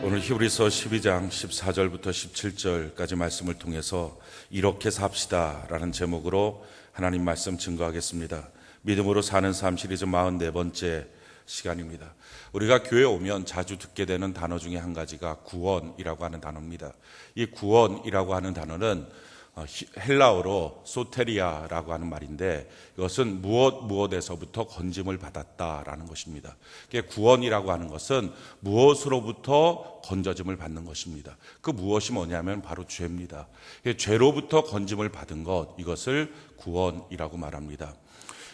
오늘 히브리서 12장 14절부터 17절까지 말씀을 통해서 이렇게 삽시다 라는 제목으로 하나님 말씀 증거하겠습니다. 믿음으로 사는 삶 시리즈 44번째 시간입니다. 우리가 교회에 오면 자주 듣게 되는 단어 중에 한 가지가 구원이라고 하는 단어입니다. 이 구원이라고 하는 단어는 헬라어로 소테리아라고 하는 말인데, 이것은 무엇에서부터 건짐을 받았다라는 것입니다. 구원이라고 하는 것은 무엇으로부터 건져짐을 받는 것입니다. 그 무엇이 뭐냐면 바로 죄입니다. 죄로부터 건짐을 받은 것, 이것을 구원이라고 말합니다.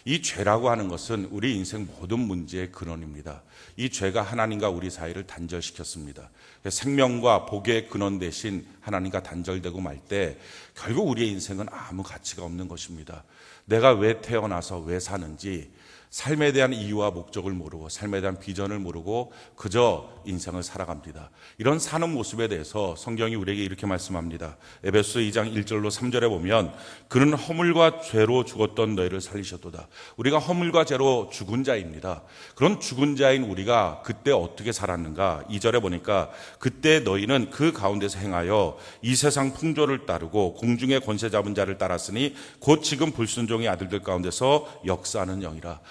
이 죄라고 하는 것은 우리 인생 모든 문제의 근원입니다. 이 죄가 하나님과 우리 사이를 단절시켰습니다. 생명과 복의 근원 대신 하나님과 단절되고 말 때 결국 우리의 인생은 아무 가치가 없는 것입니다. 내가 왜 태어나서 왜 사는지, 삶에 대한 이유와 목적을 모르고 삶에 대한 비전을 모르고 그저 인생을 살아갑니다. 이런 사는 모습에 대해서 성경이 우리에게 이렇게 말씀합니다. 에베소 2장 1절로 3절에 보면 그는 허물과 죄로 죽었던 너희를 살리셨도다. 우리가 허물과 죄로 죽은 자입니다. 그런 죽은 자인 우리가 그때 어떻게 살았는가? 2절에 보니까 그때 너희는 그 가운데서 행하여 이 세상 풍조를 따르고 공중의 권세 잡은 자를 따랐으니 곧 지금 불순종의 아들들 가운데서 역사하는 영이라.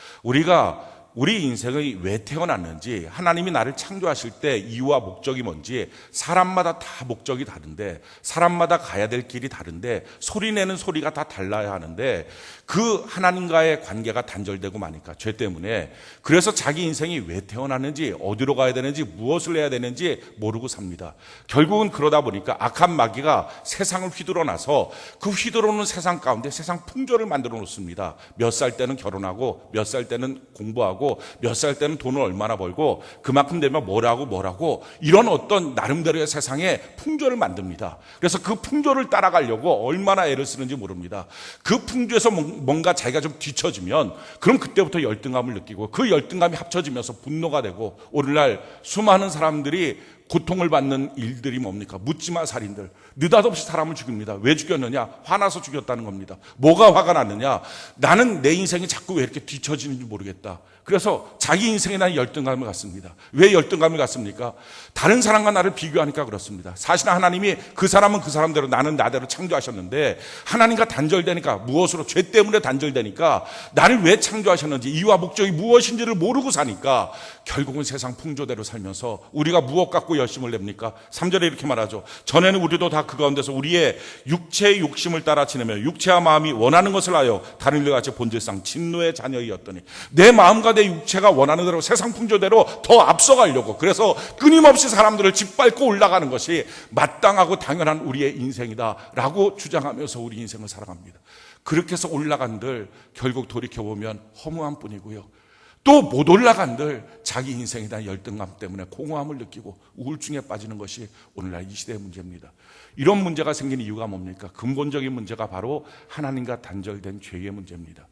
우리 인생이 왜 태어났는지, 하나님이 나를 창조하실 때 이유와 목적이 뭔지, 사람마다 다 목적이 다른데, 사람마다 가야 될 길이 다른데, 소리내는 소리가 다 달라야 하는데, 그 하나님과의 관계가 단절되고 마니까, 죄 때문에. 그래서 자기 인생이 왜 태어났는지, 어디로 가야 되는지, 무엇을 해야 되는지 모르고 삽니다. 결국은 그러다 보니까 악한 마귀가 세상을 휘두르 나서 그 휘두르는 세상 가운데 세상 풍조를 만들어 놓습니다. 몇 살 때는 결혼하고, 몇 살 때는 공부하고, 몇 살 때는 돈을 얼마나 벌고, 그만큼 되면 뭐라고 이런 어떤 나름대로의 세상에 풍조를 만듭니다. 그래서 그 풍조를 따라가려고 얼마나 애를 쓰는지 모릅니다. 그 풍조에서 뭔가 자기가 좀 뒤처지면 그럼 그때부터 열등감을 느끼고, 그 열등감이 합쳐지면서 분노가 되고, 오늘날 수많은 사람들이 고통을 받는 일들이 뭡니까? 묻지마 살인들. 느닷없이 사람을 죽입니다. 왜 죽였느냐? 화나서 죽였다는 겁니다. 뭐가 화가 났느냐? 나는 내 인생이 자꾸 왜 이렇게 뒤처지는지 모르겠다. 그래서 자기 인생에 대한 열등감을 갖습니다. 왜 열등감을 갖습니까? 다른 사람과 나를 비교하니까 그렇습니다. 사실 하나님이 그 사람은 그 사람대로, 나는 나대로 창조하셨는데, 하나님과 단절되니까, 무엇으로? 죄 때문에 단절되니까, 나를 왜 창조하셨는지, 이유와 목적이 무엇인지를 모르고 사니까 결국은 세상 풍조대로 살면서 우리가 무엇 갖고 열심을 냅니까? 3절에 이렇게 말하죠. 전에는 우리도 다 그 가운데서 우리의 육체의 욕심을 따라 지내며 육체와 마음이 원하는 것을 하여 다른 일과 같이 본질상 진노의 자녀이었더니, 내 마음과 내 육체가 원하는 대로 세상 풍조대로 더 앞서가려고, 그래서 끊임없이 사람들을 짓밟고 올라가는 것이 마땅하고 당연한 우리의 인생이다라고 주장하면서 우리 인생을 살아갑니다. 그렇게 해서 올라간들 결국 돌이켜보면 허무함 뿐이고요. 또 못 올라간들 자기 인생에 대한 열등감 때문에 공허함을 느끼고 우울증에 빠지는 것이 오늘날 이 시대의 문제입니다. 이런 문제가 생긴 이유가 뭡니까? 근본적인 문제가 바로 하나님과 단절된 죄의 문제입니다.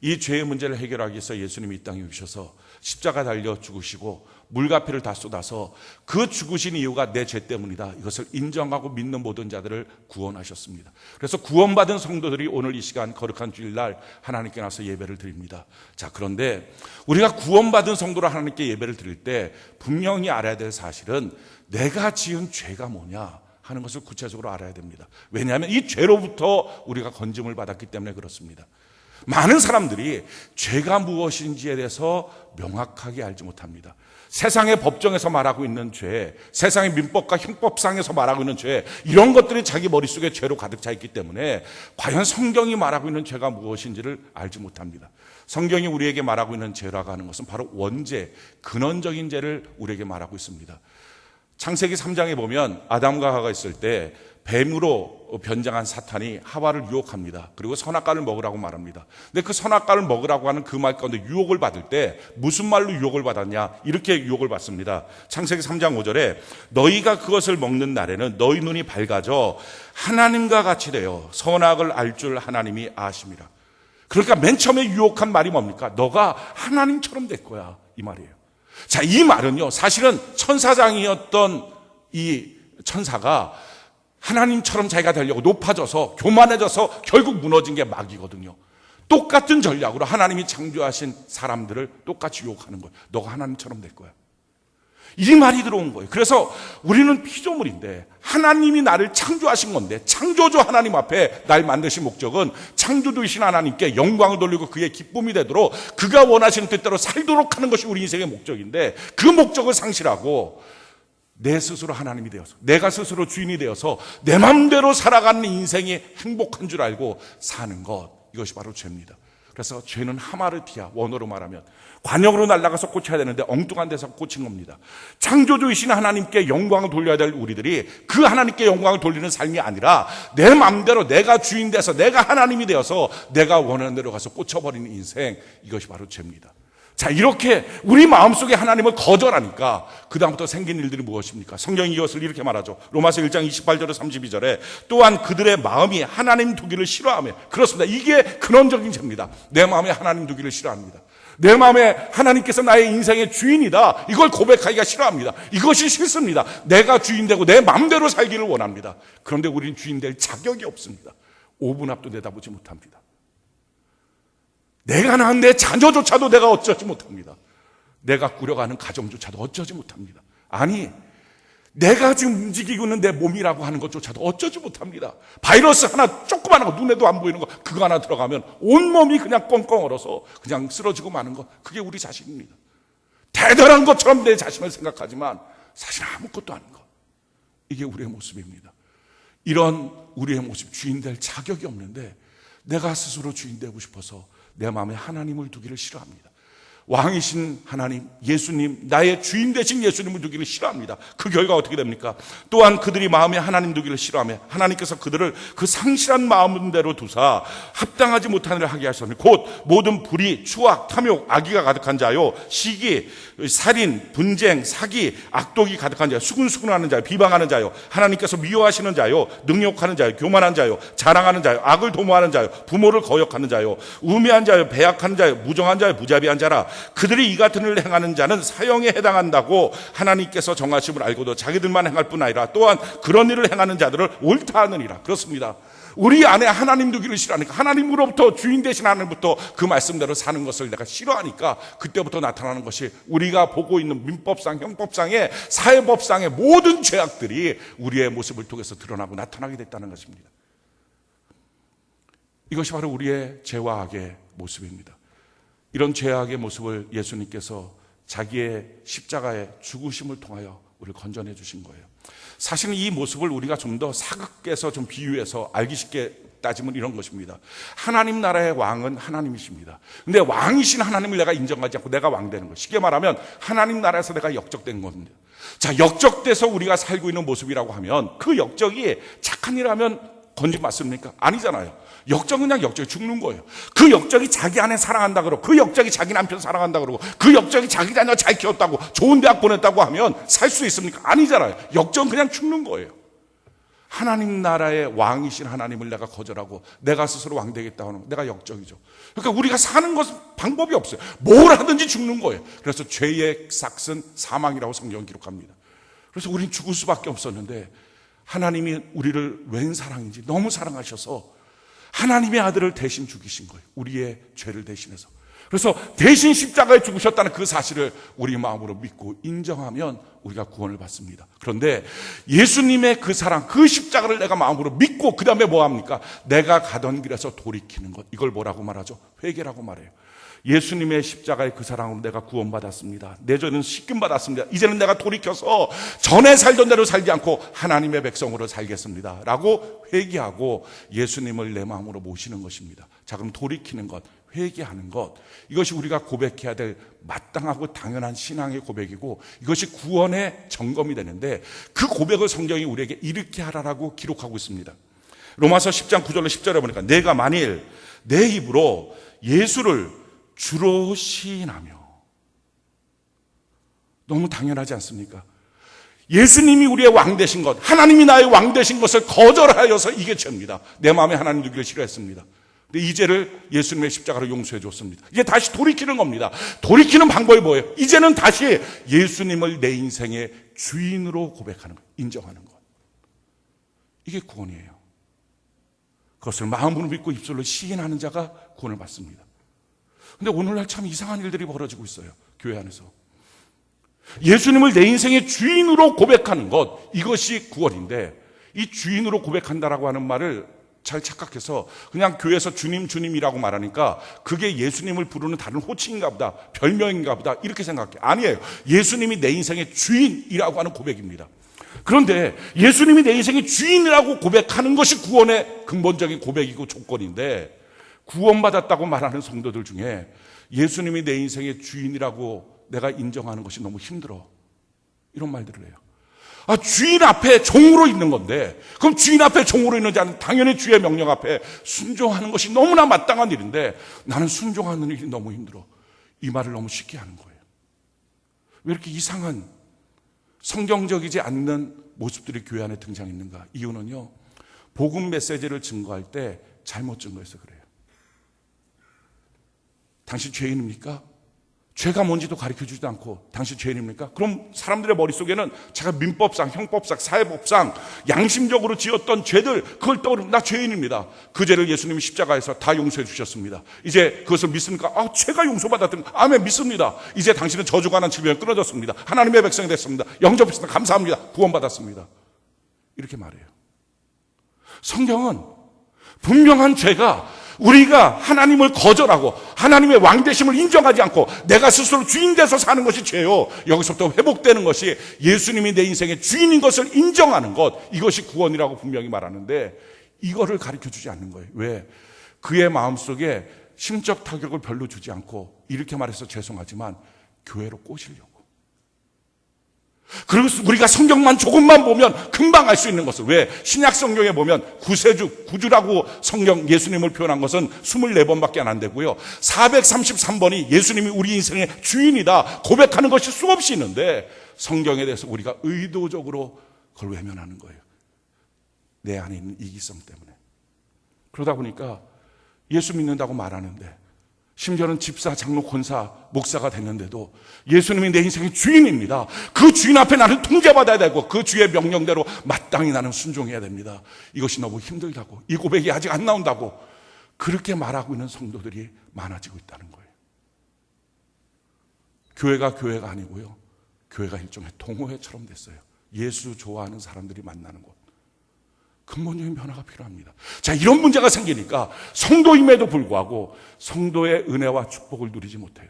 이 죄의 문제를 해결하기 위해서 예수님이 이 땅에 오셔서 십자가 달려 죽으시고 물가피를 다 쏟아서 그 죽으신 이유가 내 죄 때문이다, 이것을 인정하고 믿는 모든 자들을 구원하셨습니다. 그래서 구원받은 성도들이 오늘 이 시간 거룩한 주일날 하나님께 나서 예배를 드립니다. 자, 그런데 우리가 구원받은 성도로 하나님께 예배를 드릴 때 분명히 알아야 될 사실은 내가 지은 죄가 뭐냐 하는 것을 구체적으로 알아야 됩니다. 왜냐하면 이 죄로부터 우리가 건짐을 받았기 때문에 그렇습니다. 많은 사람들이 죄가 무엇인지에 대해서 명확하게 알지 못합니다. 세상의 법정에서 말하고 있는 죄, 세상의 민법과 형법상에서 말하고 있는 죄, 이런 것들이 자기 머릿속에 죄로 가득 차 있기 때문에 과연 성경이 말하고 있는 죄가 무엇인지를 알지 못합니다. 성경이 우리에게 말하고 있는 죄라고 하는 것은 바로 원죄, 근원적인 죄를 우리에게 말하고 있습니다. 창세기 3장에 보면 아담과 하와가 있을 때 뱀으로 변장한 사탄이 하와를 유혹합니다. 그리고 선악과를 먹으라고 말합니다. 근데 그 선악과를 먹으라고 하는 그 말 가운데 유혹을 받을 때 무슨 말로 유혹을 받았냐? 이렇게 유혹을 받습니다. 창세기 3장 5절에 너희가 그것을 먹는 날에는 너희 눈이 밝아져 하나님과 같이 되어 선악을 알 줄 하나님이 아심이라. 그러니까 맨 처음에 유혹한 말이 뭡니까? 너가 하나님처럼 될 거야, 이 말이에요. 자, 이 말은요, 사실은 천사장이었던 이 천사가 하나님처럼 자기가 되려고 높아져서 교만해져서 결국 무너진 게 마귀거든요. 똑같은 전략으로 하나님이 창조하신 사람들을 똑같이 유혹하는 거예요. 너가 하나님처럼 될 거야. 이 말이 들어온 거예요. 그래서 우리는 피조물인데 하나님이 나를 창조하신 건데 창조주 하나님 앞에 날 만드신 목적은 창조주이신 하나님께 영광을 돌리고 그의 기쁨이 되도록 그가 원하시는 뜻대로 살도록 하는 것이 우리 인생의 목적인데 그 목적을 상실하고 내 스스로 하나님이 되어서 내가 스스로 주인이 되어서 내 마음대로 살아가는 인생이 행복한 줄 알고 사는 것, 이것이 바로 죄입니다. 그래서 죄는 하마르티아, 원어로 말하면 관역으로 날아가서 꽂혀야 되는데 엉뚱한 데서 꽂힌 겁니다. 창조주이신 하나님께 영광을 돌려야 될 우리들이 그 하나님께 영광을 돌리는 삶이 아니라 내 마음대로 내가 주인 돼서 내가 하나님이 되어서 내가 원하는 대로 가서 꽂혀버리는 인생, 이것이 바로 죄입니다. 자, 이렇게 우리 마음속에 하나님을 거절하니까 그 다음부터 생긴 일들이 무엇입니까? 성경이 이것을 이렇게 말하죠. 로마서 1장 28절에 32절에 또한 그들의 마음이 하나님 두기를 싫어하며, 그렇습니다. 이게 근원적인 죄입니다. 내 마음에 하나님 두기를 싫어합니다. 내 마음에 하나님께서 나의 인생의 주인이다, 이걸 고백하기가 싫어합니다. 이것이 싫습니다. 내가 주인 되고 내 마음대로 살기를 원합니다. 그런데 우리는 주인 될 자격이 없습니다. 5분 앞도 내다보지 못합니다. 내가 낳은 내 자녀조차도 내가 어쩌지 못합니다. 내가 꾸려가는 가정조차도 어쩌지 못합니다. 아니, 내가 지금 움직이고 있는 내 몸이라고 하는 것조차도 어쩌지 못합니다. 바이러스 하나 조그마한 거, 눈에도 안 보이는 거, 그거 하나 들어가면 온몸이 그냥 꽁꽁 얼어서 그냥 쓰러지고 마는 것, 그게 우리 자신입니다. 대단한 것처럼 내 자신을 생각하지만 사실 아무것도 아닌 것, 이게 우리의 모습입니다. 이런 우리의 모습, 주인 될 자격이 없는데 내가 스스로 주인 되고 싶어서 내 마음에 하나님을 두기를 싫어합니다. 왕이신 하나님, 예수님, 나의 주인 되신 예수님을 두기를 싫어합니다. 그 결과 어떻게 됩니까? 또한 그들이 마음에 하나님 두기를 싫어하며 하나님께서 그들을 그 상실한 마음대로 두사 합당하지 못한 일을 하게 하셨으니 곧 모든 불의, 추악, 탐욕, 악의가 가득한 자요, 시기, 살인, 분쟁, 사기, 악독이 가득한 자요, 수근수근하는 자요, 비방하는 자요, 하나님께서 미워하시는 자요, 능욕하는 자요, 교만한 자요, 자랑하는 자요, 악을 도모하는 자요, 부모를 거역하는 자요, 우매한 자요, 배약한 자요, 무정한 자요, 무자비한 자라. 그들이 이 같은 일을 행하는 자는 사형에 해당한다고 하나님께서 정하심을 알고도 자기들만 행할 뿐 아니라 또한 그런 일을 행하는 자들을 옳다 하느니라. 그렇습니다. 우리 안에 하나님 두기를 싫어하니까, 하나님으로부터 주인 되신 하나님부터 그 말씀대로 사는 것을 내가 싫어하니까 그때부터 나타나는 것이 우리가 보고 있는 민법상, 형법상의, 사회법상의 모든 죄악들이 우리의 모습을 통해서 드러나고 나타나게 됐다는 것입니다. 이것이 바로 우리의 죄와 악의 모습입니다. 이런 죄악의 모습을 예수님께서 자기의 십자가의 죽으심을 통하여 우리를 건져내 주신 거예요. 사실은 이 모습을 우리가 좀 더 사극해서 좀 비유해서 알기 쉽게 따지면 이런 것입니다. 하나님 나라의 왕은 하나님이십니다. 근데 왕이신 하나님을 내가 인정하지 않고 내가 왕 되는 거, 쉽게 말하면 하나님 나라에서 내가 역적된 겁니다. 자, 역적돼서 우리가 살고 있는 모습이라고 하면 그 역적이 착한 일 하면 건진 맞습니까? 아니잖아요. 역적은 그냥 역적이 죽는 거예요. 그 역적이 자기 아내 사랑한다 그러고, 그 역적이 자기 남편 사랑한다 그러고, 그 역적이 자기 자녀 잘 키웠다고, 좋은 대학 보냈다고 하면 살 수 있습니까? 아니잖아요. 역적은 그냥 죽는 거예요. 하나님 나라의 왕이신 하나님을 내가 거절하고 내가 스스로 왕 되겠다고 하는 거, 내가 역적이죠. 그러니까 우리가 사는 것은 방법이 없어요. 뭘 하든지 죽는 거예요. 그래서 죄의 삭은 사망이라고 성경은 기록합니다. 그래서 우리는 죽을 수밖에 없었는데 하나님이 우리를 웬 사랑인지 너무 사랑하셔서 하나님의 아들을 대신 죽이신 거예요. 우리의 죄를 대신해서. 그래서 대신 십자가에 죽으셨다는 그 사실을 우리 마음으로 믿고 인정하면 우리가 구원을 받습니다. 그런데 예수님의 그 사랑, 그 십자가를 내가 마음으로 믿고 그 다음에 뭐합니까? 내가 가던 길에서 돌이키는 것, 이걸 뭐라고 말하죠? 회개라고 말해요. 예수님의 십자가의 그 사랑으로 내가 구원받았습니다. 내 죄는 씻김받았습니다. 이제는 내가 돌이켜서 전에 살던 대로 살지 않고 하나님의 백성으로 살겠습니다 라고 회개하고 예수님을 내 마음으로 모시는 것입니다. 자, 그럼 돌이키는 것, 회개하는 것, 이것이 우리가 고백해야 될 마땅하고 당연한 신앙의 고백이고 이것이 구원의 점검이 되는데 그 고백을 성경이 우리에게 이렇게 하라라고 기록하고 있습니다. 로마서 10장 9절로 10절에 보니까 내가 만일 내 입으로 예수를 주로 시인하며, 너무 당연하지 않습니까? 예수님이 우리의 왕 되신 것, 하나님이 나의 왕 되신 것을 거절하여서 이게 죄입니다. 내 마음에 하나님 두기를 싫어했습니다. 근데 이 죄를 예수님의 십자가로 용서해 줬습니다. 이제 다시 돌이키는 겁니다. 돌이키는 방법이 뭐예요? 이제는 다시 예수님을 내 인생의 주인으로 고백하는 것, 인정하는 것. 이게 구원이에요. 그것을 마음으로 믿고 입술로 시인하는 자가 구원을 받습니다. 근데 오늘날 참 이상한 일들이 벌어지고 있어요. 교회 안에서. 예수님을 내 인생의 주인으로 고백하는 것, 이것이 구원인데, 이 주인으로 고백한다라고 하는 말을 잘 착각해서 그냥 교회에서 주님 주님이라고 말하니까 그게 예수님을 부르는 다른 호칭인가 보다, 별명인가 보다 이렇게 생각해. 아니에요. 예수님이 내 인생의 주인이라고 하는 고백입니다. 그런데 예수님이 내 인생의 주인이라고 고백하는 것이 구원의 근본적인 고백이고 조건인데, 구원받았다고 말하는 성도들 중에 예수님이 내 인생의 주인이라고 내가 인정하는 것이 너무 힘들어, 이런 말들을 해요. 주인 앞에 종으로 있는 건데, 그럼 주인 앞에 종으로 있는 자는 당연히 주의 명령 앞에 순종하는 것이 너무나 마땅한 일인데, 나는 순종하는 일이 너무 힘들어. 이 말을 너무 쉽게 하는 거예요. 왜 이렇게 이상한 성경적이지 않는 모습들이 교회 안에 등장했는가? 이유는요, 복음 메시지를 증거할 때 잘못 증거해서 그래요. 당신 죄인입니까? 죄가 뭔지도 가르쳐주지도 않고 당신 죄인입니까? 그럼 사람들의 머릿속에는 제가 민법상, 형법상, 사회법상 양심적으로 지었던 죄들, 그걸 떠오르면 나 죄인입니다. 그 죄를 예수님이 십자가에서 다 용서해 주셨습니다. 이제 그것을 믿습니까? 죄가 용서받았던, 아멘, 믿습니다. 이제 당신은 저주가 난 질병이 끊어졌습니다. 하나님의 백성이 됐습니다. 영접했습니다. 감사합니다. 구원받았습니다. 이렇게 말해요. 성경은 분명한 죄가 우리가 하나님을 거절하고 하나님의 왕되심을 인정하지 않고 내가 스스로 주인 돼서 사는 것이 죄요, 여기서부터 회복되는 것이 예수님이 내 인생의 주인인 것을 인정하는 것, 이것이 구원이라고 분명히 말하는데, 이거를 가르쳐주지 않는 거예요. 왜? 그의 마음속에 심적 타격을 별로 주지 않고, 이렇게 말해서 죄송하지만 교회로 꼬시려고. 그리고 우리가 성경만 조금만 보면 금방 알 수 있는 것을, 왜? 신약 성경에 보면 구주라고 성경 예수님을 표현한 것은 24번밖에 안 되고요, 433번이 예수님이 우리 인생의 주인이다 고백하는 것이 수없이 있는데, 성경에 대해서 우리가 의도적으로 그걸 외면하는 거예요. 내 안에 있는 이기성 때문에. 그러다 보니까 예수 믿는다고 말하는데, 심지어는 집사, 장로, 권사, 목사가 됐는데도 예수님이 내 인생의 주인입니다. 그 주인 앞에 나는 통제받아야 되고 그 주의 명령대로 마땅히 나는 순종해야 됩니다. 이것이 너무 힘들다고, 이 고백이 아직 안 나온다고 그렇게 말하고 있는 성도들이 많아지고 있다는 거예요. 교회가 아니고요, 교회가 일종의 동호회처럼 됐어요. 예수 좋아하는 사람들이 만나는 곳. 근본적인 변화가 필요합니다. 자, 이런 문제가 생기니까 성도임에도 불구하고 성도의 은혜와 축복을 누리지 못해요.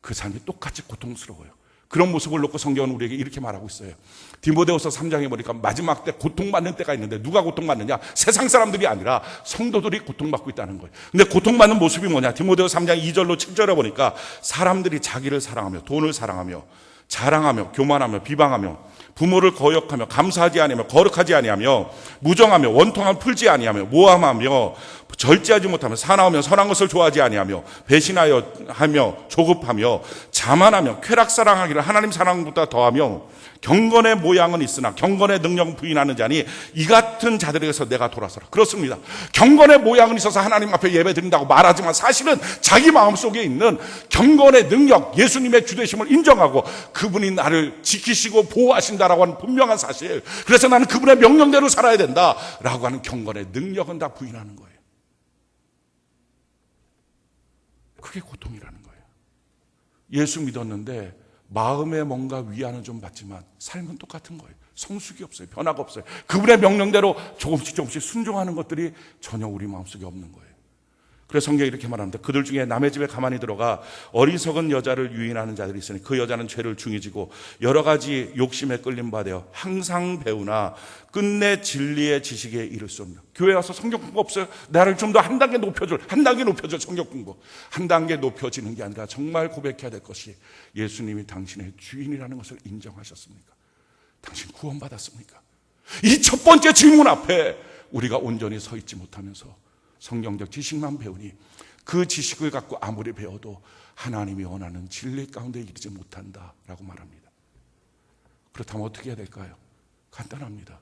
그 삶이 똑같이 고통스러워요. 그런 모습을 놓고 성경은 우리에게 이렇게 말하고 있어요. 디모데후서 3장에 보니까 마지막 때 고통받는 때가 있는데, 누가 고통받느냐? 세상 사람들이 아니라 성도들이 고통받고 있다는 거예요. 근데 고통받는 모습이 뭐냐? 디모데후서 3장 2절로 7절에 보니까 사람들이 자기를 사랑하며 돈을 사랑하며 자랑하며 교만하며 비방하며 부모를 거역하며 감사하지 아니하며 거룩하지 아니하며 무정하며 원통함을 풀지 아니하며 모함하며 절제하지 못하며 사나우며 선한 것을 좋아하지 아니하며 배신하여 하며 조급하며 자만하며 쾌락 사랑하기를 하나님 사랑보다 더하며 경건의 모양은 있으나 경건의 능력은 부인하는 자니 이 같은 자들에게서 내가 돌아서라. 그렇습니다. 경건의 모양은 있어서 하나님 앞에 예배 드린다고 말하지만 사실은 자기 마음속에 있는 경건의 능력, 예수님의 주되심을 인정하고 그분이 나를 지키시고 보호하신다라고 하는 분명한 사실, 그래서 나는 그분의 명령대로 살아야 된다라고 하는 경건의 능력은 다 부인하는 거예요. 그게 고통이라는 거예요. 예수 믿었는데 마음에 뭔가 위안은 좀 받지만 삶은 똑같은 거예요. 성숙이 없어요. 변화가 없어요. 그분의 명령대로 조금씩 순종하는 것들이 전혀 우리 마음속에 없는 거예요. 그래서 성경이 이렇게 말합니다. 그들 중에 남의 집에 가만히 들어가 어리석은 여자를 유인하는 자들이 있으니 그 여자는 죄를 중히 지고 여러 가지 욕심에 끌림 받아 항상 배우나 끝내 진리의 지식에 이를 수 없는. 교회 와서 성경 공부 없어요? 나를 좀 더 한 단계 높여줄 성경 공부. 한 단계 높여지는 게 아니라 정말 고백해야 될 것이, 예수님이 당신의 주인이라는 것을 인정하셨습니까? 당신 구원받았습니까? 이 첫 번째 질문 앞에 우리가 온전히 서 있지 못하면서 성경적 지식만 배우니 그 지식을 갖고 아무리 배워도 하나님이 원하는 진리 가운데 이르지 못한다라고 말합니다. 그렇다면 어떻게 해야 될까요? 간단합니다.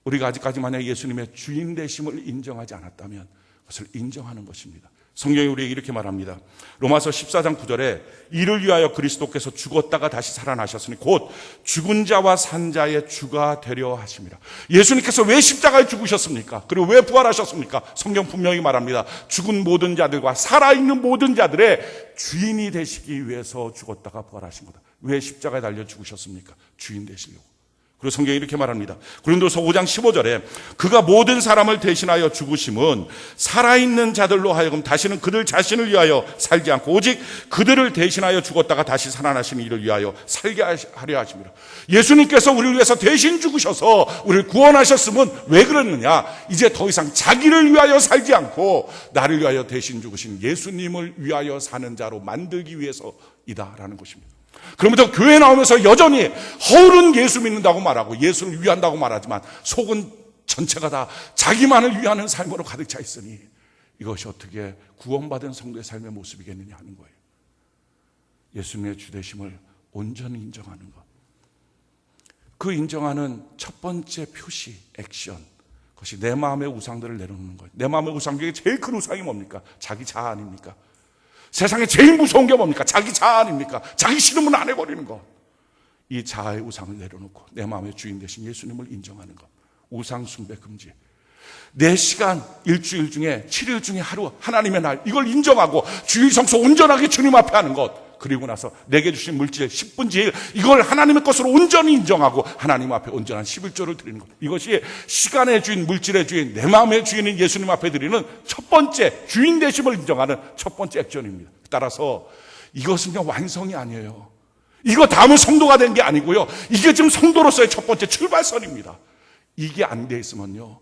우리가 아직까지 만약 예수님의 주인 되심을 인정하지 않았다면 그것을 인정하는 것입니다. 성경이 우리에게 이렇게 말합니다. 로마서 14장 9절에 이를 위하여 그리스도께서 죽었다가 다시 살아나셨으니 곧 죽은 자와 산 자의 주가 되려 하심이라. 예수님께서 왜 십자가에 죽으셨습니까? 그리고 왜 부활하셨습니까? 성경 분명히 말합니다. 죽은 모든 자들과 살아있는 모든 자들의 주인이 되시기 위해서 죽었다가 부활하신 거다. 왜 십자가에 달려 죽으셨습니까? 주인 되시려고. 그리고 성경이 이렇게 말합니다. 고린도서 5장 15절에 그가 모든 사람을 대신하여 죽으심은 살아있는 자들로 하여금 다시는 그들 자신을 위하여 살지 않고 오직 그들을 대신하여 죽었다가 다시 살아나시는 이를 위하여 살게 하려 하십니다. 예수님께서 우리를 위해서 대신 죽으셔서 우리를 구원하셨으면 왜 그랬느냐? 이제 더 이상 자기를 위하여 살지 않고 나를 위하여 대신 죽으신 예수님을 위하여 사는 자로 만들기 위해서이다라는 것입니다. 그러면서 교회 나오면서 여전히 허울은 예수 믿는다고 말하고 예수를 위한다고 말하지만 속은 전체가 다 자기만을 위하는 삶으로 가득 차 있으니 이것이 어떻게 구원받은 성도의 삶의 모습이겠느냐 하는 거예요. 예수님의 주되심을 온전히 인정하는 것. 그 인정하는 첫 번째 표시, 액션. 그것이 내 마음의 우상들을 내려놓는 거예요. 내 마음의 우상 중에 제일 큰 우상이 뭡니까? 자기 자아 아닙니까? 세상에 제일 무서운 게 뭡니까? 자기 자아 아닙니까? 자기 싫으면 안 해버리는 것. 이 자아의 우상을 내려놓고 내 마음의 주인 되신 예수님을 인정하는 것. 우상 숭배 금지. 내 시간 일주일 중에 7일 중에 하루 하나님의 날 이걸 인정하고 주일 성수 온전하게 주님 앞에 하는 것. 그리고 나서 내게 주신 물질 10분지 1 이걸 하나님의 것으로 온전히 인정하고 하나님 앞에 온전한 11조를 드리는 것. 이것이 시간의 주인, 물질의 주인, 내 마음의 주인인 예수님 앞에 드리는 첫 번째 주인 되심을 인정하는 첫 번째 액션입니다. 따라서 이것은요 완성이 아니에요. 이거 다음은 성도가 된 게 아니고요. 이게 지금 성도로서의 첫 번째 출발선입니다. 이게 안 돼 있으면요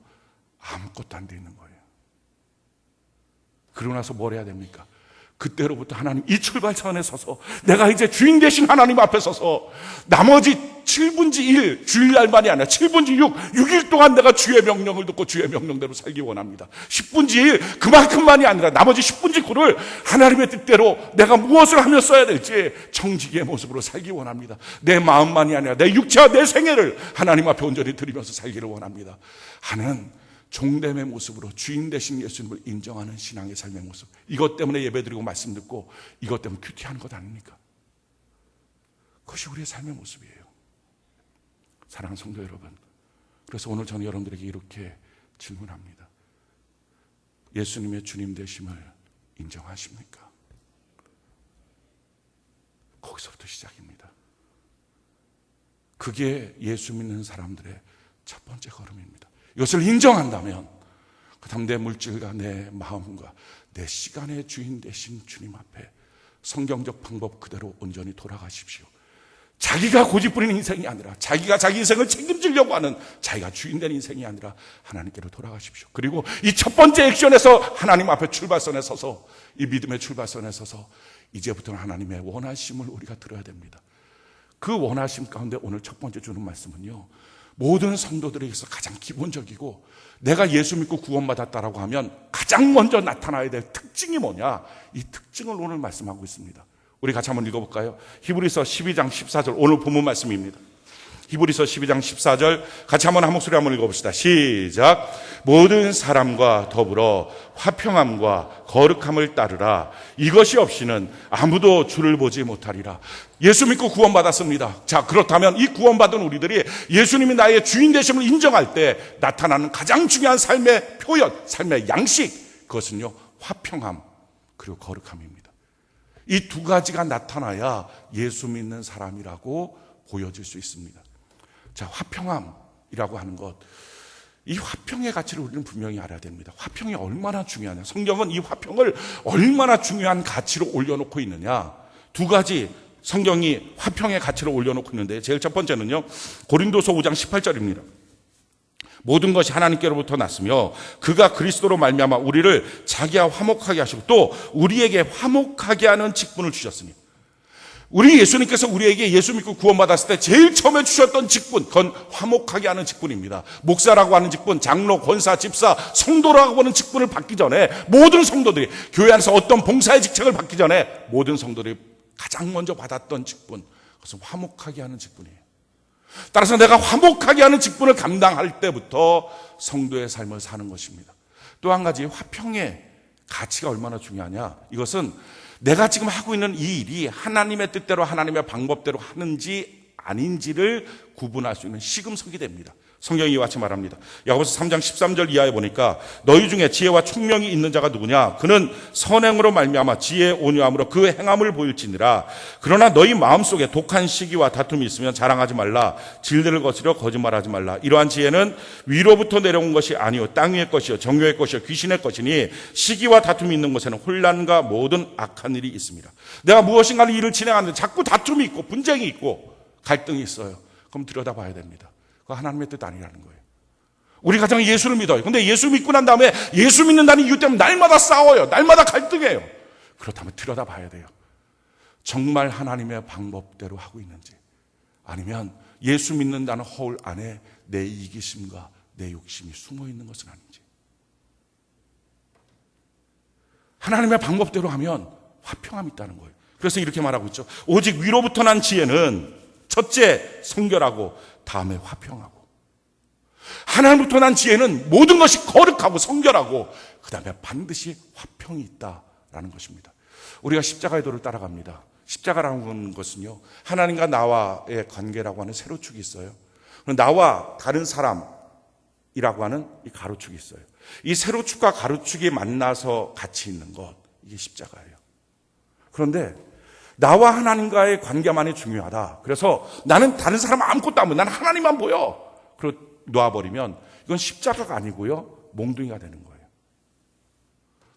아무것도 안 돼 있는 거예요. 그러고 나서 뭘 해야 됩니까? 그때로부터 하나님 이 출발선에 서서 내가 이제 주인 되신 하나님 앞에 서서 나머지 7분지 1 주일날만이 아니라 7분지 6일 동안 내가 주의 명령을 듣고 주의 명령대로 살기 원합니다. 10분지 1 그만큼만이 아니라 나머지 10분지 9를 하나님의 뜻대로 내가 무엇을 하며 써야 될지 청지기의 모습으로 살기 원합니다. 내 마음만이 아니라 내 육체와 내 생애를 하나님 앞에 온전히 드리면서 살기를 원합니다 하는 종됨의 모습으로 주인 되신 예수님을 인정하는 신앙의 삶의 모습. 이것 때문에 예배드리고 말씀 듣고 이것 때문에 큐티하는 것 아닙니까? 그것이 우리의 삶의 모습이에요. 사랑하는 성도 여러분, 그래서 오늘 저는 여러분들에게 이렇게 질문합니다. 예수님의 주님 되심을 인정하십니까? 거기서부터 시작입니다. 그게 예수 믿는 사람들의 첫 번째 걸음입니다. 이것을 인정한다면 그 다음 내 물질과 내 마음과 내 시간의 주인 되신 주님 앞에 성경적 방법 그대로 온전히 돌아가십시오. 자기가 고집부리는 인생이 아니라 자기가 자기 인생을 책임지려고 하는 자기가 주인된 인생이 아니라 하나님께로 돌아가십시오. 그리고 이 첫 번째 액션에서 하나님 앞에 출발선에 서서 이 믿음의 출발선에 서서 이제부터는 하나님의 원하심을 우리가 들어야 됩니다. 그 원하심 가운데 오늘 첫 번째 주는 말씀은요, 모든 성도들에게서 가장 기본적이고 내가 예수 믿고 구원받았다라고 하면 가장 먼저 나타나야 될 특징이 뭐냐, 이 특징을 오늘 말씀하고 있습니다. 우리 같이 한번 읽어볼까요? 히브리서 12장 14절 오늘 본문 말씀입니다. 히브리서 12장 14절 같이 한번 한 목소리 한번 읽어봅시다. 시작. 모든 사람과 더불어 화평함과 거룩함을 따르라. 이것이 없이는 아무도 주를 보지 못하리라. 예수 믿고 구원받았습니다. 자, 그렇다면 이 구원받은 우리들이 예수님이 나의 주인 되심을 인정할 때 나타나는 가장 중요한 삶의 표현, 삶의 양식, 그것은요 화평함 그리고 거룩함입니다. 이 두 가지가 나타나야 예수 믿는 사람이라고 보여질 수 있습니다. 자, 화평함이라고 하는 것, 이 화평의 가치를 우리는 분명히 알아야 됩니다. 화평이 얼마나 중요하냐, 성경은 이 화평을 얼마나 중요한 가치로 올려놓고 있느냐, 두 가지 성경이 화평의 가치를 올려놓고 있는데, 제일 첫 번째는요 고린도서 5장 18절입니다. 모든 것이 하나님께로부터 났으며 그가 그리스도로 말미암아 우리를 자기와 화목하게 하시고 또 우리에게 화목하게 하는 직분을 주셨으니, 우리 예수님께서 우리에게 예수 믿고 구원받았을 때 제일 처음에 주셨던 직분, 그건 화목하게 하는 직분입니다. 목사라고 하는 직분, 장로, 권사, 집사, 성도라고 하는 직분을 받기 전에 모든 성도들이, 교회 안에서 어떤 봉사의 직책을 받기 전에 모든 성도들이 가장 먼저 받았던 직분, 그것은 화목하게 하는 직분이에요. 따라서 내가 화목하게 하는 직분을 감당할 때부터 성도의 삶을 사는 것입니다. 또 한 가지 화평의 가치가 얼마나 중요하냐? 이것은 내가 지금 하고 있는 이 일이 하나님의 뜻대로 하나님의 방법대로 하는지 아닌지를 구분할 수 있는 시금석이 됩니다. 성경이 이와 같이 말합니다. 야고보서 3장 13절 이하에 보니까 너희 중에 지혜와 총명이 있는 자가 누구냐? 그는 선행으로 말미암아 지혜에 온유함으로 그 행함을 보일지니라. 그러나 너희 마음속에 독한 시기와 다툼이 있으면 자랑하지 말라. 진리를 거스려 거짓말하지 말라. 이러한 지혜는 위로부터 내려온 것이 아니요 땅 위의 것이요 정욕의 것이요 귀신의 것이니 시기와 다툼이 있는 곳에는 혼란과 모든 악한 일이 있습니다. 내가 무엇인가를 일을 진행하는데 자꾸 다툼이 있고 분쟁이 있고 갈등이 있어요. 그럼 들여다봐야 됩니다. 그거 하나님의 뜻 아니라는 거예요. 우리 가정은 예수를 믿어요. 근데 예수 믿고 난 다음에 예수 믿는다는 이유 때문에 날마다 싸워요. 날마다 갈등해요. 그렇다면 들여다봐야 돼요. 정말 하나님의 방법대로 하고 있는지, 아니면 예수 믿는다는 허울 안에 내 이기심과 내 욕심이 숨어 있는 것은 아닌지. 하나님의 방법대로 하면 화평함이 있다는 거예요. 그래서 이렇게 말하고 있죠. 오직 위로부터 난 지혜는 첫째 성결하고 다음에 화평하고, 하나님부터 난 지혜는 모든 것이 거룩하고 성결하고 그 다음에 반드시 화평이 있다라는 것입니다. 우리가 십자가의 도를 따라갑니다. 십자가라는 것은요, 하나님과 나와의 관계라고 하는 세로축이 있어요. 나와 다른 사람이라고 하는 이 가로축이 있어요. 이 세로축과 가로축이 만나서 같이 있는 것, 이게 십자가예요. 그런데 나와 하나님과의 관계만이 중요하다. 그래서 나는 다른 사람 아무것도 안 보여. 나는 하나님만 보여. 그리고 놓아버리면 이건 십자가가 아니고요, 몽둥이가 되는 거예요.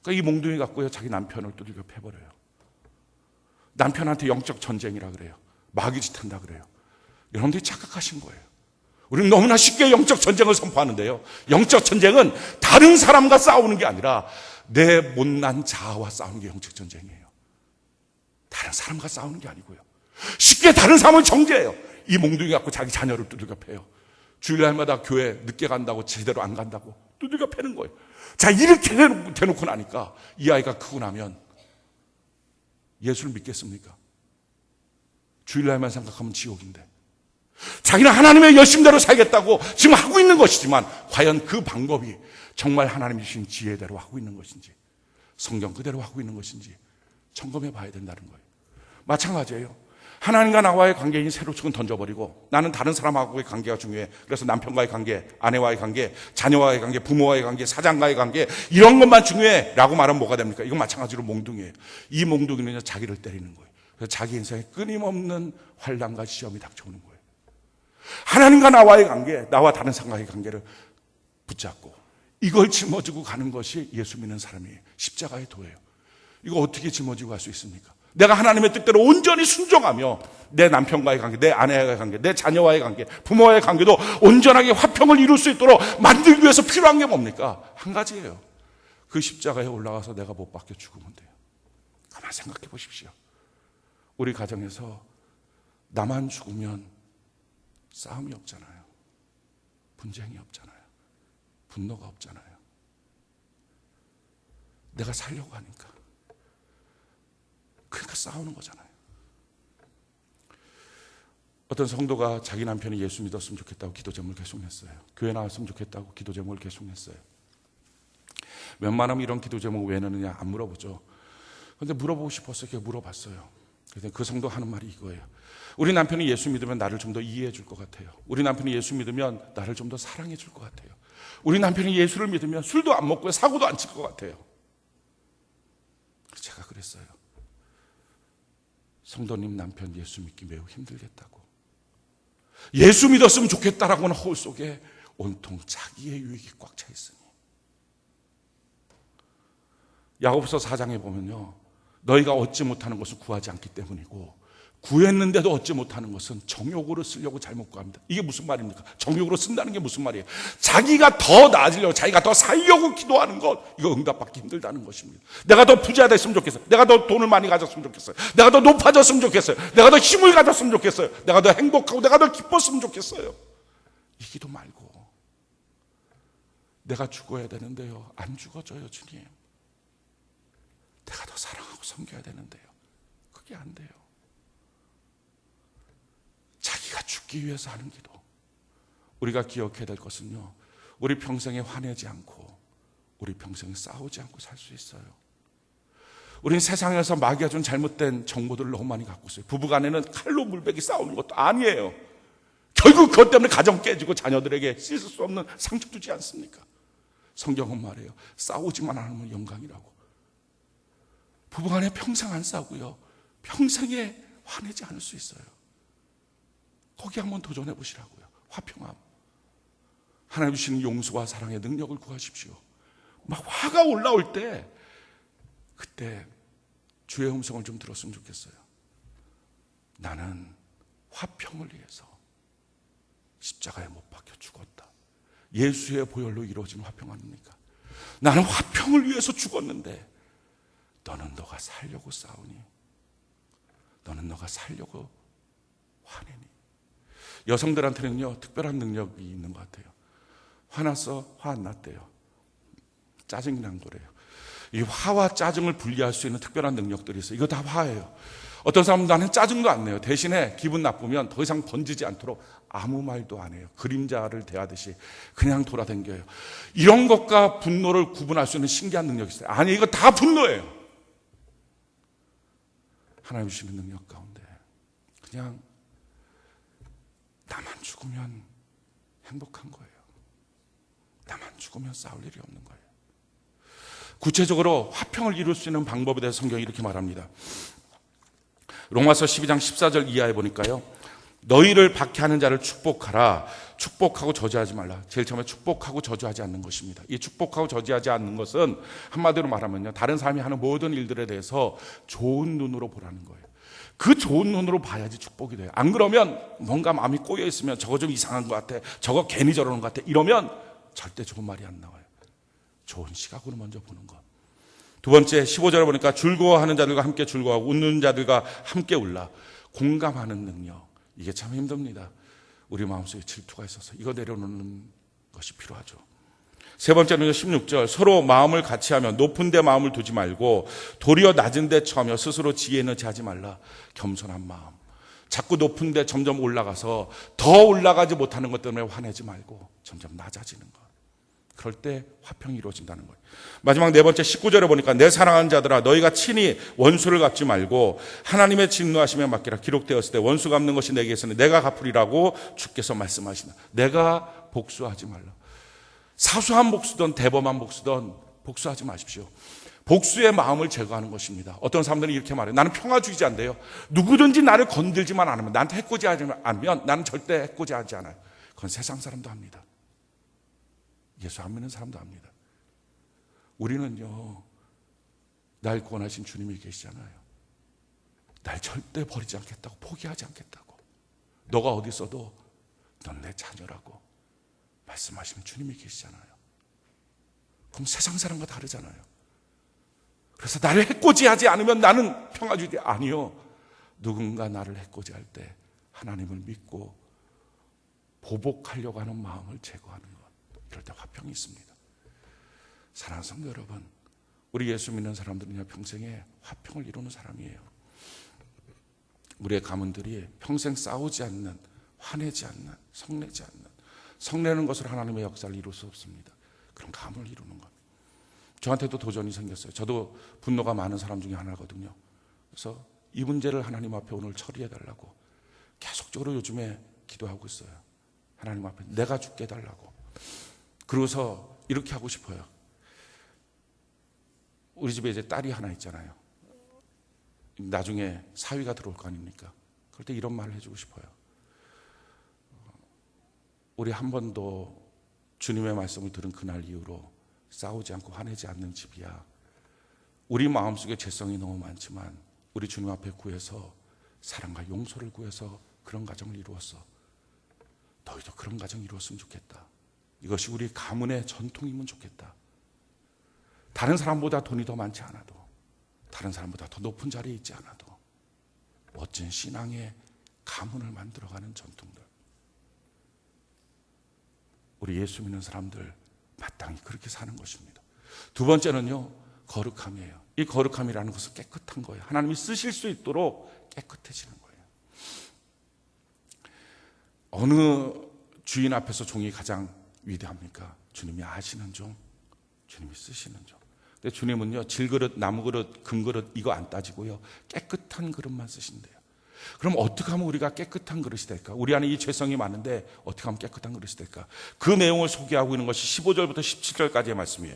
그러니까 이 몽둥이 갖고요, 자기 남편을 두들겨 패버려요. 남편한테 영적 전쟁이라 그래요. 마귀짓 한다 그래요. 여러분들이 착각하신 거예요. 우리는 너무나 쉽게 영적 전쟁을 선포하는데요, 영적 전쟁은 다른 사람과 싸우는 게 아니라 내 못난 자아와 싸우는 게 영적 전쟁이에요. 다른 사람과 싸우는 게 아니고요. 쉽게 다른 사람을 정죄해요. 이 몽둥이 갖고 자기 자녀를 두들겨 패요. 주일날마다 교회 늦게 간다고 제대로 안 간다고 두들겨 패는 거예요. 자, 이렇게 대놓고 나니까 이 아이가 크고 나면 예수를 믿겠습니까? 주일날만 생각하면 지옥인데, 자기는 하나님의 열심대로 살겠다고 지금 하고 있는 것이지만 과연 그 방법이 정말 하나님이 주신 지혜대로 하고 있는 것인지, 성경 그대로 하고 있는 것인지 점검해 봐야 된다는 거예요. 마찬가지예요. 하나님과 나와의 관계인 세로축은 던져버리고 나는 다른 사람하고의 관계가 중요해. 그래서 남편과의 관계, 아내와의 관계, 자녀와의 관계, 부모와의 관계, 사장과의 관계, 이런 것만 중요해 라고 말하면 뭐가 됩니까? 이건 마찬가지로 몽둥이에요. 이 몽둥이는 자기를 때리는 거예요. 그래서 자기 인생에 끊임없는 환난과 시험이 닥쳐오는 거예요. 하나님과 나와의 관계, 나와 다른 사람과의 관계를 붙잡고 이걸 짊어지고 가는 것이 예수 믿는 사람이 십자가의 도예요. 이거 어떻게 짊어지고 갈 수 있습니까? 내가 하나님의 뜻대로 온전히 순종하며 내 남편과의 관계, 내 아내와의 관계, 내 자녀와의 관계, 부모와의 관계도 온전하게 화평을 이룰 수 있도록 만들기 위해서 필요한 게 뭡니까? 한 가지예요. 그 십자가에 올라가서 내가 못 박혀 죽으면 돼요. 가만 생각해 보십시오. 우리 가정에서 나만 죽으면 싸움이 없잖아요. 분쟁이 없잖아요. 분노가 없잖아요. 내가 살려고 하니까. 그러니까 싸우는 거잖아요. 어떤 성도가 자기 남편이 예수 믿었으면 좋겠다고 기도 제목을 계속 냈어요. 교회 나왔으면 좋겠다고 기도 제목을 계속 냈어요. 웬만하면 이런 기도 제목 왜 내느냐 안 물어보죠. 그런데 물어보고 싶었어요. 그래서 물어봤어요. 그래서 그 성도 하는 말이 이거예요. 우리 남편이 예수 믿으면 나를 좀 더 이해해 줄 것 같아요. 우리 남편이 예수 믿으면 나를 좀 더 사랑해 줄 것 같아요. 우리 남편이 예수를 믿으면 술도 안 먹고 사고도 안 칠 것 같아요. 제가 그랬어요. 성도님 남편 예수 믿기 매우 힘들겠다고. 예수 믿었으면 좋겠다라고 하는 허울 속에 온통 자기의 유익이 꽉 차 있으니. 야고보서 4장에 보면요, 너희가 얻지 못하는 것을 구하지 않기 때문이고 구했는데도 얻지 못하는 것은 정욕으로 쓰려고 잘못 구합니다. 이게 무슨 말입니까? 정욕으로 쓴다는 게 무슨 말이에요? 자기가 더 나아지려고, 자기가 더 살려고 기도하는 것, 이거 응답받기 힘들다는 것입니다. 내가 더 부자 됐으면 좋겠어요. 내가 더 돈을 많이 가졌으면 좋겠어요. 내가 더 높아졌으면 좋겠어요. 내가 더 힘을 가졌으면 좋겠어요. 내가 더 행복하고 내가 더 기뻤으면 좋겠어요. 이 기도 말고 내가 죽어야 되는데요, 안 죽어져요 주님. 내가 더 사랑하고 섬겨야 되는데요, 그게 안 돼요. 자기가 죽기 위해서 하는 기도. 우리가 기억해야 될 것은요, 우리 평생에 화내지 않고 우리 평생에 싸우지 않고 살 수 있어요. 우린 세상에서 마귀가 준 잘못된 정보들을 너무 많이 갖고 있어요. 부부간에는 칼로 물베기 싸우는 것도 아니에요. 결국 그것 때문에 가정 깨지고 자녀들에게 씻을 수 없는 상처 주지 않습니까? 성경은 말해요. 싸우지만 않으면 영광이라고. 부부간에 평생 안 싸우고요, 평생에 화내지 않을 수 있어요. 거기 한번 도전해 보시라고요. 화평함. 하나님 주시는 용서와 사랑의 능력을 구하십시오. 막 화가 올라올 때 그때 주의 음성을 좀 들었으면 좋겠어요. 나는 화평을 위해서 십자가에 못 박혀 죽었다. 예수의 보혈로 이루어진 화평 아닙니까? 나는 화평을 위해서 죽었는데 너는 너가 살려고 싸우니? 너는 너가 살려고 화내니? 여성들한테는요, 특별한 능력이 있는 것 같아요. 화났어? 화 안 났대요. 짜증이 난 거래요. 이 화와 짜증을 분리할 수 있는 특별한 능력들이 있어요. 이거 다 화예요. 어떤 사람은 나는 짜증도 안 내요. 대신에 기분 나쁘면 더 이상 번지지 않도록 아무 말도 안 해요. 그림자를 대하듯이 그냥 돌아다녀요. 이런 것과 분노를 구분할 수 있는 신기한 능력이 있어요. 아니, 이거 다 분노예요. 하나님 주시는 능력 가운데 그냥 나만 죽으면 행복한 거예요. 나만 죽으면 싸울 일이 없는 거예요. 구체적으로 화평을 이룰 수 있는 방법에 대해서 성경이 이렇게 말합니다. 로마서 12장 14절 이하에 보니까요, 너희를 박해하는 자를 축복하라. 축복하고 저주하지 말라. 제일 처음에 축복하고 저주하지 않는 것입니다. 이 축복하고 저주하지 않는 것은 한마디로 말하면요, 다른 사람이 하는 모든 일들에 대해서 좋은 눈으로 보라는 거예요. 그 좋은 눈으로 봐야지 축복이 돼요. 안 그러면 뭔가 마음이 꼬여 있으면 저거 좀 이상한 것 같아, 저거 괜히 저러는 것 같아, 이러면 절대 좋은 말이 안 나와요. 좋은 시각으로 먼저 보는 것. 두 번째 15절에 보니까 즐거워하는 자들과 함께 즐거워하고 웃는 자들과 함께 울라. 공감하는 능력. 이게 참 힘듭니다. 우리 마음속에 질투가 있어서 이거 내려놓는 것이 필요하죠. 세 번째는 16절, 서로 마음을 같이 하며 높은 데 마음을 두지 말고 도리어 낮은 데 처하며 스스로 지혜는 하지 말라. 겸손한 마음. 자꾸 높은 데 점점 올라가서 더 올라가지 못하는 것 때문에 화내지 말고 점점 낮아지는 것. 그럴 때 화평이 이루어진다는 거예요. 마지막 네 번째 19절에 보니까 내 사랑하는 자들아 너희가 친히 원수를 갚지 말고 하나님의 진노하심에 맡기라. 기록되었을 때 원수 갚는 것이 내게서는 내가 갚으리라고 주께서 말씀하신다. 내가 복수하지 말라. 사소한 복수든 대범한 복수든 복수하지 마십시오. 복수의 마음을 제거하는 것입니다. 어떤 사람들은 이렇게 말해요. 나는 평화주의자인데요, 누구든지 나를 건들지만 않으면, 나한테 해코지하지 않으면 나는 절대 해코지하지 않아요. 그건 세상 사람도 합니다. 예수 안 믿는 사람도 합니다. 우리는요, 날 구원하신 주님이 계시잖아요. 날 절대 버리지 않겠다고, 포기하지 않겠다고, 너가 어디 있어도 넌 내 자녀라고 말씀하시는 주님이 계시잖아요. 그럼 세상 사람과 다르잖아요. 그래서 나를 해코지하지 않으면 나는 평화주의. 아니요, 누군가 나를 해코지할 때 하나님을 믿고 보복하려고 하는 마음을 제거하는 것, 이럴 때 화평이 있습니다. 사랑하는 성도 여러분, 우리 예수 믿는 사람들은요, 평생에 화평을 이루는 사람이에요. 우리의 가문들이 평생 싸우지 않는, 화내지 않는, 성내지 않는, 성내는 것으로 하나님의 역사를 이룰 수 없습니다. 그런 가문을 이루는 것. 저한테도 도전이 생겼어요. 저도 분노가 많은 사람 중에 하나거든요. 그래서 이 문제를 하나님 앞에 오늘 처리해달라고 계속적으로 요즘에 기도하고 있어요. 하나님 앞에 내가 죽게 해달라고. 그러고서 이렇게 하고 싶어요. 우리 집에 이제 딸이 하나 있잖아요. 나중에 사위가 들어올 거 아닙니까? 그럴 때 이런 말을 해주고 싶어요. 우리 한 번도 주님의 말씀을 들은 그날 이후로 싸우지 않고 화내지 않는 집이야. 우리 마음속에 죄성이 너무 많지만 우리 주님 앞에 구해서 사랑과 용서를 구해서 그런 가정을 이루었어. 너희도 그런 가정 이루었으면 좋겠다. 이것이 우리 가문의 전통이면 좋겠다. 다른 사람보다 돈이 더 많지 않아도, 다른 사람보다 더 높은 자리에 있지 않아도 멋진 신앙의 가문을 만들어가는 전통들. 우리 예수 믿는 사람들 마땅히 그렇게 사는 것입니다. 두 번째는요, 거룩함이에요. 이 거룩함이라는 것은 깨끗한 거예요. 하나님이 쓰실 수 있도록 깨끗해지는 거예요. 어느 주인 앞에서 종이 가장 위대합니까? 주님이 아시는 종, 주님이 쓰시는 종. 근데 주님은요, 질그릇, 나무그릇, 금그릇 이거 안 따지고요, 깨끗한 그릇만 쓰신대요. 그럼 어떻게 하면 우리가 깨끗한 그릇이 될까? 우리 안에 이 죄성이 많은데 어떻게 하면 깨끗한 그릇이 될까? 그 내용을 소개하고 있는 것이 15절부터 17절까지의 말씀이에요.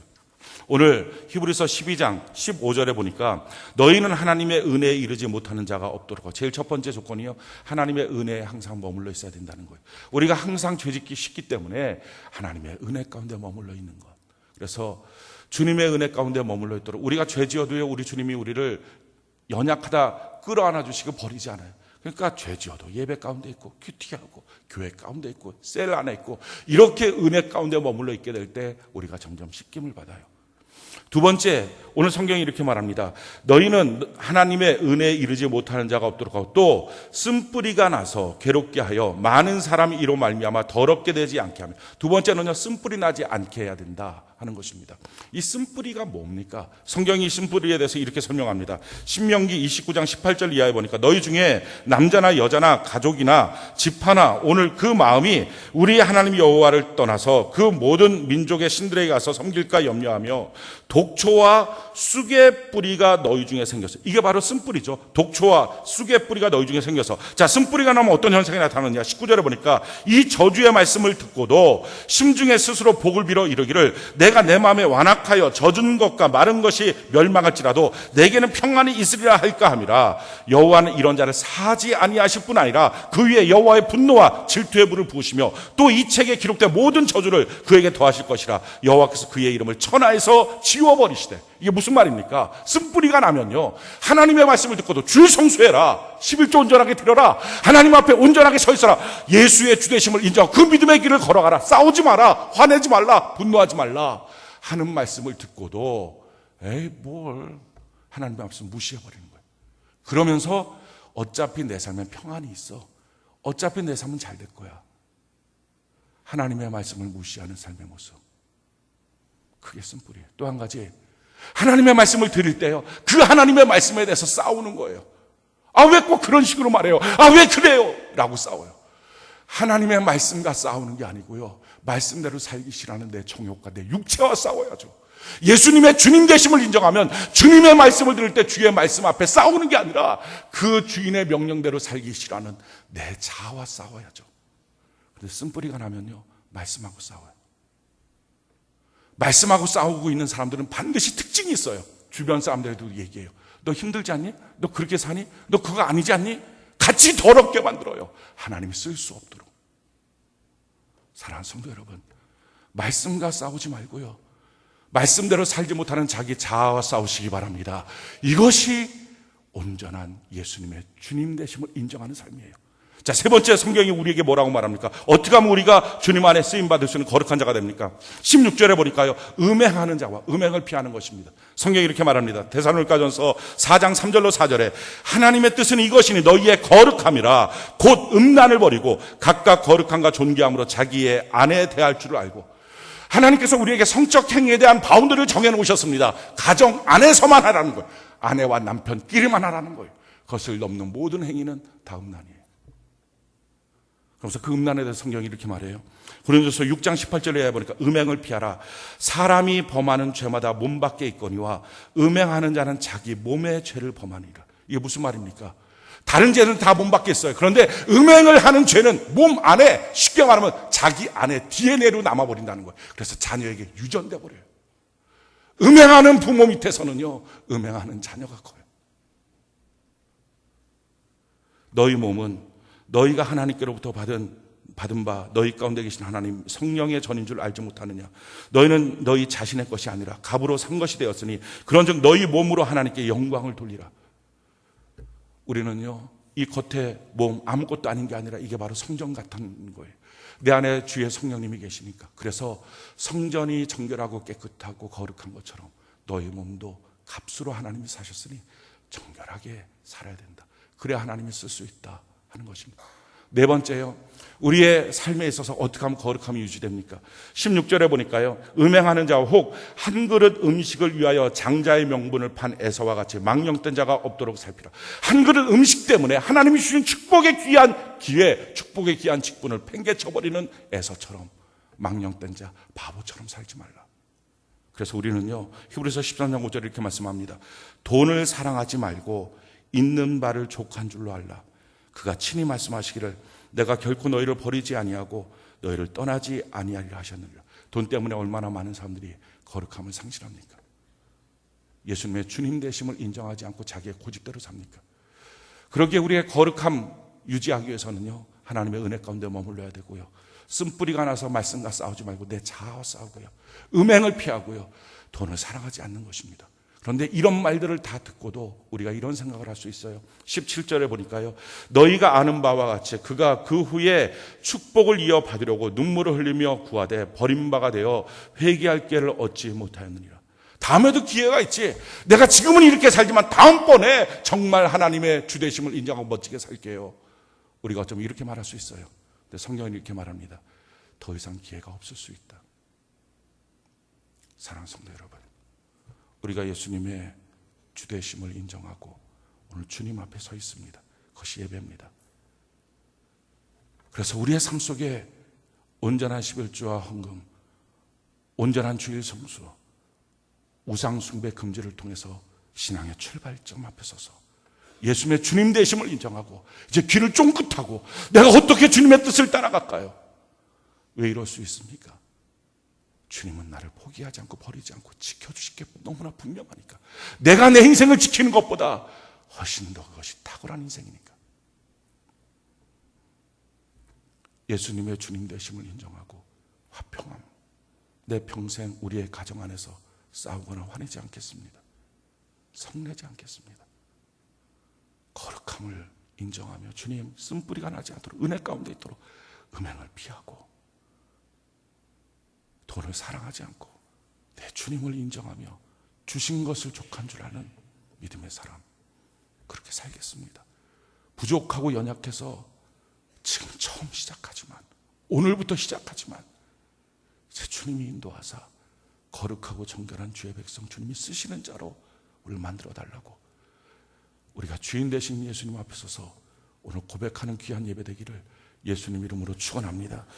오늘 히브리서 12장 15절에 보니까 너희는 하나님의 은혜에 이르지 못하는 자가 없도록. 제일 첫 번째 조건이요, 하나님의 은혜에 항상 머물러 있어야 된다는 거예요. 우리가 항상 죄짓기 쉽기 때문에 하나님의 은혜 가운데 머물러 있는 것. 그래서 주님의 은혜 가운데 머물러 있도록, 우리가 죄 지어도요, 우리 주님이 우리를 연약하다 끌어안아 주시고 버리지 않아요. 그러니까 죄 지어도 예배 가운데 있고, 큐티하고, 교회 가운데 있고, 셀 안에 있고, 이렇게 은혜 가운데 머물러 있게 될 때 우리가 점점 씻김을 받아요. 두 번째, 오늘 성경이 이렇게 말합니다. 너희는 하나님의 은혜에 이르지 못하는 자가 없도록 하고, 또 쓴뿌리가 나서 괴롭게 하여 많은 사람이 이로 말미암아 더럽게 되지 않게 하며. 두 번째는요, 쓴뿌리 나지 않게 해야 된다 하는 것입니다. 이 쓴뿌리가 뭡니까? 성경이 쓴뿌리에 대해서 이렇게 설명합니다. 신명기 29장 18절 이하에 보니까 너희 중에 남자나 여자나 가족이나 집하나 오늘 그 마음이 우리 하나님 여호와를 떠나서 그 모든 민족의 신들에게 가서 섬길까 염려하며 독초와 쑥의 뿌리가 너희 중에 생겼어요. 이게 바로 쓴뿌리죠. 독초와 쑥의 뿌리가 너희 중에 생겨서. 자, 쓴뿌리가 나면 어떤 현상이 나타나느냐? 19절에 보니까 이 저주의 말씀을 듣고도 심중에 스스로 복을 빌어 이르기를 내가 내 마음에 완악하여 젖은 것과 마른 것이 멸망할지라도 내게는 평안이 있으리라 할까 함이라. 여호와는 이런 자를 사지 아니하실 뿐 아니라 그 위에 여호와의 분노와 질투의 불을 부으시며 또 이 책에 기록된 모든 저주를 그에게 더하실 것이라. 여호와께서 그의 이름을 천하에서 지워버리시되. 이게 무슨 말입니까? 쓴뿌리가 나면요, 하나님의 말씀을 듣고도 주 성수해라, 11조 온전하게 드려라, 하나님 앞에 온전하게 서 있어라, 예수의 주되심을 인정하고 그 믿음의 길을 걸어가라, 싸우지 마라, 화내지 말라, 분노하지 말라 하는 말씀을 듣고도 에이 뭘, 하나님의 말씀 무시해버리는 거예요. 그러면서 어차피 내 삶에 평안이 있어, 어차피 내 삶은 잘 될 거야, 하나님의 말씀을 무시하는 삶의 모습, 그게 쓴뿌리예요. 또 한 가지, 하나님의 말씀을 드릴 때요, 그 하나님의 말씀에 대해서 싸우는 거예요. 아, 왜 꼭 그런 식으로 말해요? 아, 왜 그래요? 라고 싸워요. 하나님의 말씀과 싸우는 게 아니고요, 말씀대로 살기 싫어하는 내 정욕과 내 육체와 싸워야죠. 예수님의 주님 되심을 인정하면 주님의 말씀을 들을 때 주의 말씀 앞에 싸우는 게 아니라 그 주인의 명령대로 살기 싫어하는 내 자아와 싸워야죠. 근데 쓴뿌리가 나면요, 말씀하고 싸워요. 말씀하고 싸우고 있는 사람들은 반드시 특징이 있어요. 주변 사람들도 얘기해요. 너 힘들지 않니? 너 그렇게 사니? 너 그거 아니지 않니? 같이 더럽게 만들어요. 하나님이 쓸 수 없도록. 사랑하는 성도 여러분, 말씀과 싸우지 말고요, 말씀대로 살지 못하는 자기 자아와 싸우시기 바랍니다. 이것이 온전한 예수님의 주님 되심을 인정하는 삶이에요. 자, 세 번째, 성경이 우리에게 뭐라고 말합니까? 어떻게 하면 우리가 주님 안에 쓰임받을 수 있는 거룩한 자가 됩니까? 16절에 보니까요, 음행하는 자와 음행을 피하는 것입니다. 성경이 이렇게 말합니다. 데살로니가전서 4장 3절로 4절에 하나님의 뜻은 이것이니 너희의 거룩함이라 곧 음란을 버리고 각각 거룩함과 존귀함으로 자기의 아내에 대할 줄을 알고. 하나님께서 우리에게 성적 행위에 대한 바운드를 정해놓으셨습니다. 가정 안에서만 하라는 거예요. 아내와 남편끼리만 하라는 거예요. 그것을 넘는 모든 행위는 다 음란이에요. 그래서 그 음란에 대해서 성경이 이렇게 말해요. 고린도서 6장 18절에 보니까 음행을 피하라. 사람이 범하는 죄마다 몸 밖에 있거니와 음행하는 자는 자기 몸의 죄를 범하니라. 이게 무슨 말입니까? 다른 죄는 다 몸 밖에 있어요. 그런데 음행을 하는 죄는 몸 안에, 쉽게 말하면 자기 안에 DNA로 남아버린다는 거예요. 그래서 자녀에게 유전돼 버려요. 음행하는 부모 밑에서는요, 음행하는 자녀가 커요. 너희 몸은 너희가 하나님께로부터 받은 바 너희 가운데 계신 하나님 성령의 전인 줄 알지 못하느냐? 너희는 너희 자신의 것이 아니라 값으로 산 것이 되었으니 그런즉 너희 몸으로 하나님께 영광을 돌리라. 우리는요, 이 겉에 몸 아무것도 아닌 게 아니라 이게 바로 성전 같은 거예요. 내 안에 주의 성령님이 계시니까. 그래서 성전이 정결하고 깨끗하고 거룩한 것처럼 너희 몸도 값으로 하나님이 사셨으니 정결하게 살아야 된다. 그래야 하나님이 쓸 수 있다 하는 것입니다. 네 번째요, 우리의 삶에 있어서 어떻게 하면 거룩함이 유지됩니까? 16절에 보니까요, 음행하는 자와 혹 한 그릇 음식을 위하여 장자의 명분을 판 에서와 같이 망령된 자가 없도록 살피라. 한 그릇 음식 때문에 하나님이 주신 축복의 귀한 기회, 축복의 귀한 직분을 팽개쳐버리는 에서처럼, 망령된 자, 바보처럼 살지 말라. 그래서 우리는요, 히브리서 13장 5절에 이렇게 말씀합니다. 돈을 사랑하지 말고 있는 바를 족한 줄로 알라. 그가 친히 말씀하시기를 내가 결코 너희를 버리지 아니하고 너희를 떠나지 아니하리라 하셨느니라. 돈 때문에 얼마나 많은 사람들이 거룩함을 상실합니까? 예수님의 주님 되심을 인정하지 않고 자기의 고집대로 삽니까? 그러기에 우리의 거룩함 유지하기 위해서는요, 하나님의 은혜 가운데 머물러야 되고요, 쓴뿌리가 나서 말씀과 싸우지 말고 내 자아와 싸우고요, 음행을 피하고요, 돈을 사랑하지 않는 것입니다. 그런데 이런 말들을 다 듣고도 우리가 이런 생각을 할 수 있어요. 17절에 보니까요, 너희가 아는 바와 같이 그가 그 후에 축복을 이어받으려고 눈물을 흘리며 구하되 버림바가 되어 회개할 기회를 얻지 못하였느니라. 다음에도 기회가 있지. 내가 지금은 이렇게 살지만 다음번에 정말 하나님의 주되심을 인정하고 멋지게 살게요. 우리가 어쩌면 이렇게 말할 수 있어요. 근데 성경은 이렇게 말합니다. 더 이상 기회가 없을 수 있다. 사랑하는 성도 여러분, 우리가 예수님의 주되심을 인정하고 오늘 주님 앞에 서 있습니다. 그것이 예배입니다. 그래서 우리의 삶 속에 온전한 11조와 헌금, 온전한 주일 성수, 우상 숭배 금지를 통해서 신앙의 출발점 앞에 서서 예수님의 주님 되심을 인정하고 이제 귀를 쫑긋하고 내가 어떻게 주님의 뜻을 따라갈까요? 왜 이럴 수 있습니까? 주님은 나를 포기하지 않고 버리지 않고 지켜주실 게 너무나 분명하니까. 내가 내 인생을 지키는 것보다 훨씬 더 그것이 탁월한 인생이니까. 예수님의 주님 되심을 인정하고 화평함, 내 평생 우리의 가정 안에서 싸우거나 화내지 않겠습니다. 성내지 않겠습니다. 거룩함을 인정하며 주님 쓴뿌리가 나지 않도록 은혜 가운데 있도록 음행을 피하고 돈을 사랑하지 않고 내 주님을 인정하며 주신 것을 족한 줄 아는 믿음의 사람, 그렇게 살겠습니다. 부족하고 연약해서 지금 처음 시작하지만, 오늘부터 시작하지만 제 주님이 인도하사 거룩하고 정결한 주의 백성 주님이 쓰시는 자로 우리를 만들어 달라고, 우리가 주인 되신 예수님 앞에 서서 오늘 고백하는 귀한 예배 되기를 예수님 이름으로 축원합니다.